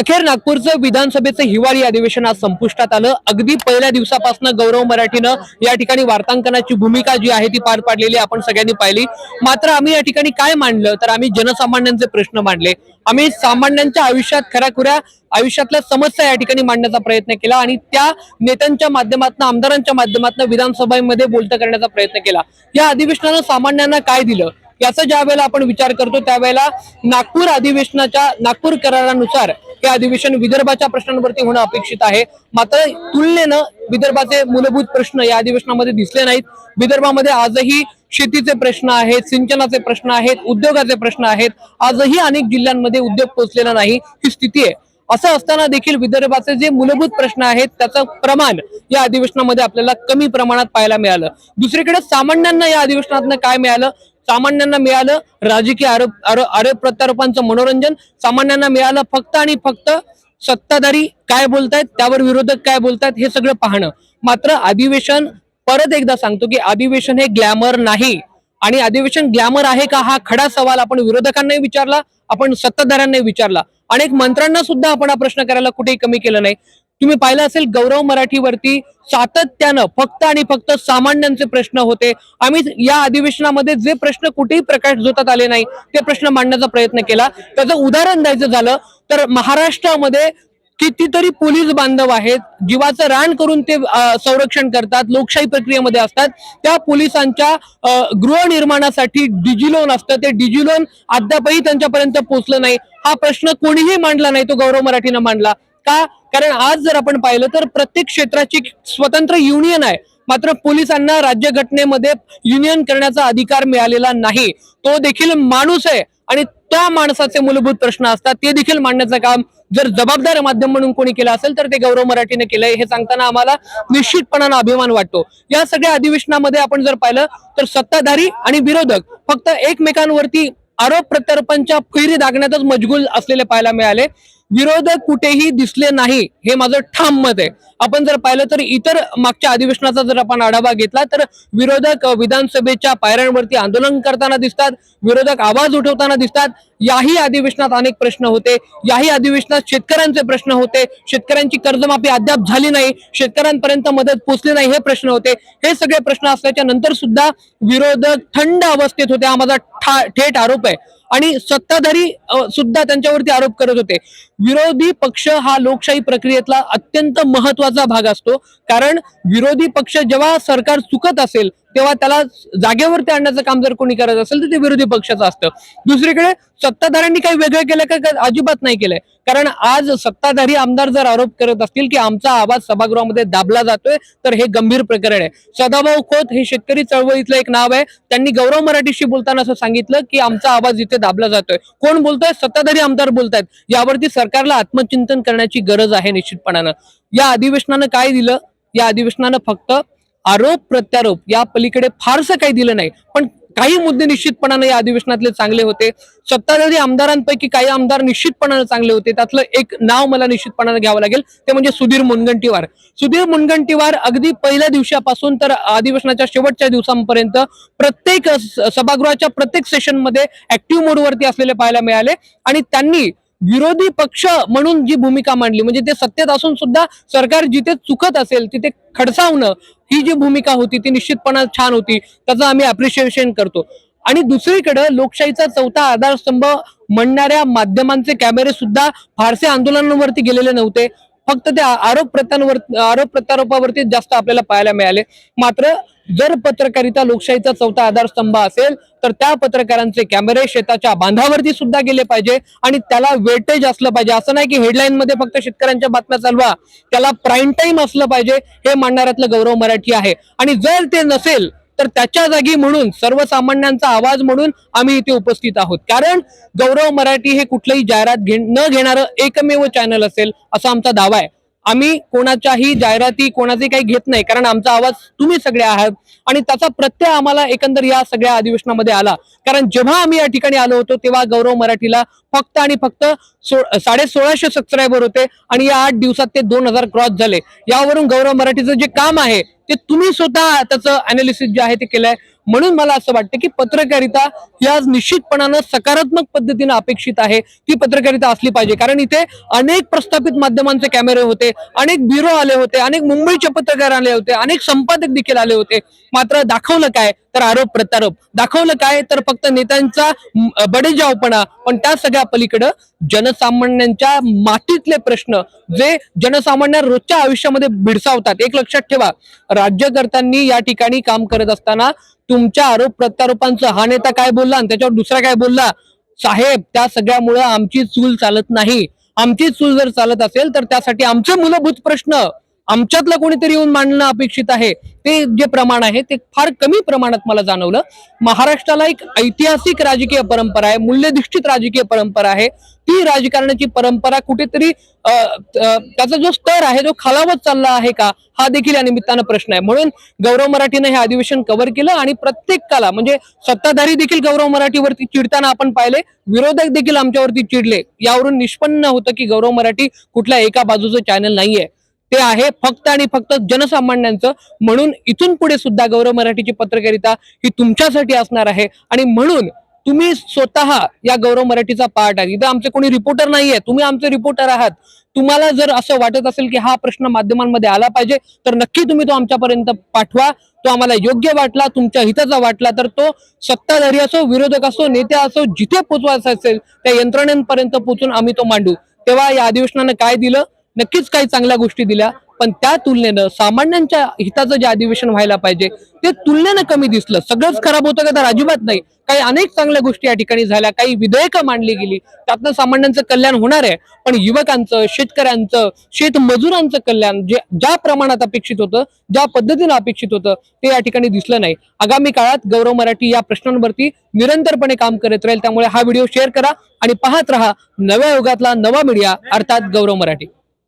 अखेर नागपूरचं विधानसभेचं हिवाळी अधिवेशन आज संपुष्टात आलं। अगदी पहिल्या दिवसापासून गौरव मराठीनं या ठिकाणी वार्तांकनाची भूमिका जी आहे ती पार पाडलेली आपण सगळ्यांनी पाहिली। मात्र आम्ही या ठिकाणी काय मांडलं तर आम्ही जनसामान्यांचे प्रश्न मांडले, आम्ही सामान्यांच्या आयुष्यात खऱ्याखुऱ्या आयुष्यातल्या समस्या या ठिकाणी मांडण्याचा प्रयत्न केला आणि त्या नेत्यांच्या माध्यमातून आमदारांच्या माध्यमातून विधानसभेमध्ये बोलतं करण्याचा प्रयत्न केला। या अधिवेशनानं सामान्यांना काय दिलं याचा ज्या वेळेला आपण विचार करतो त्यावेळेला नागपूर अधिवेशनाच्या नागपूर करारानुसार हे अधिवेशन विदर्भाच्या प्रश्नांवरती होणं अपेक्षित आहे। मात्र तुलनेनं विदर्भाचे मूलभूत प्रश्न या अधिवेशनामध्ये दिसले नाहीत। विदर्भामध्ये आजही शेतीचे प्रश्न आहेत, सिंचनाचे प्रश्न आहेत, उद्योगाचे प्रश्न आहेत। आजही अनेक जिल्ह्यांमध्ये उद्योग पोहोचलेला नाही ही स्थिती आहे। असं असताना देखील विदर्भाचे जे मूलभूत प्रश्न आहेत त्याचं प्रमाण या अधिवेशनामध्ये आपल्याला कमी प्रमाणात पाहायला मिळालं। दुसरीकडे सामान्यांना या अधिवेशनातनं काय मिळालं? सामान्यांना मिळालं राजकीय आरोप प्रत्यारोपांचं मनोरंजन। सामान्यांना मिळालं फक्त आणि फक्त सत्ताधारी काय बोलतायत त्यावर विरोधक काय बोलतायत हे सगळं पाहणं। मात्र अधिवेशन, परत एकदा सांगतो की अधिवेशन हे ग्लॅमर नाही आणि अधिवेशन ग्लॅमर आहे का हा खडा सवाल आपण विरोधकांनाही विचारला, आपण सत्ताधाऱ्यांनाही विचारला, अनेक मंत्र्यांना सुद्धा आपण हा प्रश्न करायला कुठेही कमी केलं नाही। तुम्ही पाहिलं असेल गौरव मराठीवरती सातत्यानं फक्त आणि फक्त सामान्यांचे प्रश्न होते। आम्ही या अधिवेशनामध्ये जे प्रश्न कुठेही प्रकाश झोतात आले नाही ते प्रश्न मांडण्याचा प्रयत्न केला। त्याचं उदाहरण द्यायचं झालं तर महाराष्ट्रामध्ये कितीतरी पोलीस बांधव आहेत, जीवाचं रान करून ते संरक्षण करतात, लोकशाही प्रक्रियेमध्ये असतात। त्या पोलिसांच्या गृहनिर्माणासाठी डिजी लोन असतं, ते डिजी लोन अद्यापही त्यांच्यापर्यंत पोहोचलं नाही। हा प्रश्न कोणीही मांडला नाही, तो गौरव मराठीनं मांडला का? कारण आज जर आपण पाहिलं तर प्रत्येक क्षेत्राची स्वतंत्र युनियन आहे, मात्र पोलिसांना राज्यघटनेमध्ये युनियन करण्याचा अधिकार मिळालेला नाही। तो देखील माणूस आहे आणि त्या माणसाचे मूलभूत प्रश्न असतात ते देखील मांडण्याचं काम जर जबाबदार माध्यम म्हणून कोणी केलं असेल तर ते गौरव मराठीने केलंय। हे सांगताना आम्हाला निश्चितपणानं अभिमान वाटतो। या सगळ्या अधिवेशनामध्ये आपण जर पाहिलं तर सत्ताधारी आणि विरोधक फक्त एकमेकांवरती आरोप प्रत्यारोपांच्या फैरी दागण्यातच मशगूल असलेले पाहायला मिळाले। विरोधक कुठेही दिसले नाही, हे माझं ठाम मत आहे। आपण जर पाहिलं तर इतर मागच्या अधिवेशनाचा जर आपण आढावा घेतला तर विरोधक विधानसभेच्या पायऱ्यांवरती आंदोलन करताना दिसतात, विरोधक आवाज उठवताना दिसतात। याही अधिवेशनात अनेक प्रश्न होते, याही अधिवेशनात शेतकऱ्यांचे प्रश्न होते, शेतकऱ्यांची कर्जमाफी अद्याप झाली नाही, शेतकऱ्यांपर्यंत मदत पोहोचली नाही हे प्रश्न होते। हे सगळे प्रश्न असल्याच्या नंतर सुद्धा विरोधक थंड अवस्थेत होते, हा माझा थेट आरोप आहे। आणि सत्ताधारी सुद्धा त्यांच्यावरती आरोप करत होते। विरोधी पक्ष हा लोकशाही प्रक्रियेतला अत्यंत महत्वाचा भाग असतो, कारण विरोधी पक्ष जेव्हा सरकार चुकत असेल तेव्हा त्याला जागेवरती आणण्याचं काम जर कोणी करत असेल तर ते विरोधी पक्षाचं असतं। दुसरीकडे सत्ताधाऱ्यांनी काही वेगळं केलं का? अजिबात नाही केलंय। कारण आज सत्ताधारी आमदार जर आरोप करत असतील की आमचा आवाज सभागृहामध्ये दाबला जातोय तर हे गंभीर प्रकरण आहे। सदाभाऊ खोत हे शेतकरी चळवळीतलं एक नाव आहे, त्यांनी गौरव मराठीशी बोलताना असं सांगितलं की आमचा आवाज इथे दाबला जातोय। कोण बोलतोय? सत्ताधारी आमदार बोलतायत। यावरती सरकारला आत्मचिंतन करण्याची गरज आहे निश्चितपणानं। या अधिवेशनानं काय दिलं? या अधिवेशनानं फक्त आरोप प्रत्यारोप या पलीकडे फारसं काही दिलं नाही, पण काही मुद्दे निश्चितपणाने या अधिवेशनातले चांगले होते। सत्ताधारी आमदारांपैकी काही आमदार निश्चितपणाने चांगले होते, त्यातलं एक नाव मला निश्चितपणाने घ्यावं लागेल, ते म्हणजे सुधीर मुनगंटीवार। सुधीर मुनगंटीवार अगदी पहिल्या दिवसापासून तर अधिवेशनाच्या शेवटच्या दिवसांपर्यंत प्रत्येक सभागृहाच्या प्रत्येक सेशनमध्ये ऍक्टिव्ह मोडवरती असलेले पाहायला मिळाले आणि त्यांनी विरोधी पक्ष म्हणून जी भूमिका मांडली, म्हणजे ते सत्तेत असून सुद्धा सरकार जिथे चुकत असेल तिथे खडसावणं, ही जी भूमिका होती ती निश्चितपणे छान होती, त्याचं आम्ही अप्रिशिएशन करतो। आणि दुसरीकडे लोकशाहीचा चौथा आधारस्तंभ म्हणणाऱ्या माध्यमांचे कॅमेरे सुद्धा फारसे आंदोलनांवरती गेलेले नव्हते, फक्त त्या आरोप प्रत्यारोपावरती जास्त आपल्याला पाहायला मिळाले। मात्र जर पत्रकारिता लोकशाहीचा चौथा आधारस्तंभ असेल तर त्या पत्रकारांचे कॅमेरे शेताच्या बांधावरती सुद्धा गेले पाहिजे आणि त्याला वेटेज असलं पाहिजे। असं नाही की हेडलाईन मध्ये फक्त शेतकऱ्यांच्या बातम्या चालवा, त्याला प्राईम टाइम असलं पाहिजे, हे मांडणाऱ्यातलं गौरव मराठी आहे। आणि जर ते नसेल तर त्याच्या जागी म्हणून सर्वसामान्यांचा आवाज म्हणून आम्ही इथे उपस्थित आहोत। कारण गौरव मराठी हे कुठलंही जाहिरात न घेणारं एकमेव चॅनल असेल असा आमचा दावा आहे। आम्ही कोणाच्याही जाहिराती कोणाचे काही घेत नाही, कारण आमचा आवाज तुम्ही सगळे आहात आणि त्याचा प्रत्यय आम्हाला एकंदर या सगळ्या अधिवेशनामध्ये आला। कारण जेव्हा आम्ही या ठिकाणी आलो होतो तेव्हा गौरव मराठीला फक्त आणि फक्त 1650 सबस्क्रायबर होते आणि या 8 दिवसात ते 2000 क्रॉस झाले. यावरून गौरव मराठीचं जे काम आहे ते तुम्ही स्वतः त्याचं अनालिसिस जे आहे ते केलंय. म्हणून मला असं वाटतं की पत्रकारिता ही आज निश्चितपणानं सकारात्मक पद्धतीने अपेक्षित आहे. ती पत्रकारिता असली पाहिजे, कारण इथे अनेक प्रस्थापित माध्यमांचे कॅमेरे होते, अनेक ब्युरो आले होते, अनेक मुंबईचे पत्रकार आले होते, अनेक संपादक देखील आले होते. मात्र दाखवलं काय तर आरोप प्रत्यारोप, दाखवलं काय तर फक्त नेत्यांचा बडेजावपणा. पण त्या सगळ्या पलीकडं जनसामान्यांच्या मातीतले प्रश्न जे जनसामान्य रोजच्या आयुष्यामध्ये भिडसावतात. एक लक्षात ठेवा, राज्यकर्त्यांनी या ठिकाणी काम करत असताना तुमच्या आरोप प्रत्यारोपांचं हा नेता काय बोलला आणि त्याच्यावर दुसरा काय बोलला, साहेब त्या सगळ्यामुळं आमची चूल चालत नाही. आमची चूल जर चालत असेल तर त्यासाठी आमचे मूलभूत प्रश्न आमच्यातलं कोणीतरी येऊन मांडणं अपेक्षित आहे. ते जे प्रमाण आहे ते फार कमी प्रमाणात मला जाणवलं. महाराष्ट्राला एक ऐतिहासिक राजकीय परंपरा आहे, मूल्यधिष्ठित राजकीय परंपरा आहे. ती राजकारणाची परंपरा कुठेतरी त्याचा जो स्तर आहे तो खालावत चालला आहे का, हा देखील या निमित्तानं प्रश्न आहे. म्हणून गौरव मराठीने हे अधिवेशन कव्हर केलं आणि प्रत्येकाला म्हणजे सत्ताधारी देखील गौरव मराठीवरती चिडताना आपण पाहिले, विरोधक देखील आमच्यावरती चिडले. यावरून निष्पन्न होतं की गौरव मराठी कुठल्या एका बाजूचं चॅनल नाहीये, ते आहे फक्त आणि फक्त जनसामान्यांचं. म्हणून इथून पुढे सुद्धा गौरव मराठीची पत्रकारिता ही तुमच्यासाठी असणार आहे आणि म्हणून तुम्ही स्वतः या गौरव मराठीचा पार्ट आहे. इथं आमचे कोणी रिपोर्टर नाहीये, तुम्ही आमचे रिपोर्टर आहात. तुम्हाला जर असं वाटत असेल की हा प्रश्न माध्यमांमध्ये आला पाहिजे तर नक्की तुम्ही तो आमच्यापर्यंत पाठवा. तो आम्हाला योग्य वाटला, तुमच्या हिताचा वाटला तर तो सत्ताधारी असो, विरोधक असो, नेते असो, जिथे पोचवायचा असेल त्या यंत्रणेपर्यंत पोचून आम्ही तो मांडू. तेव्हा या अधिवेशनानं काय दिलं, नक्कीच काही चांगल्या गोष्टी दिल्या, पण त्या तुलनेनं सामान्यांच्या हिताचं जे अधिवेशन व्हायला पाहिजे ते तुलनेनं कमी दिसलं. सगळंच खराब होतं का तर अजिबात नाही. काही अनेक चांगल्या गोष्टी या ठिकाणी झाल्या, काही विधेयकं मांडली गेली, त्यातनं सामान्यांचं कल्याण होणार आहे. पण युवकांचं, शेतकऱ्यांचं, शेतमजुरांचं कल्याण जे ज्या प्रमाणात अपेक्षित होतं, ज्या पद्धतीनं अपेक्षित होतं ते या ठिकाणी दिसलं नाही. आगामी काळात गौरव मराठी या प्रश्नांवरती निरंतरपणे काम करत राहील. त्यामुळे हा व्हिडिओ शेअर करा आणि पाहत रहा नव्या युगातला नवा मीडिया, अर्थात गौरव मराठी.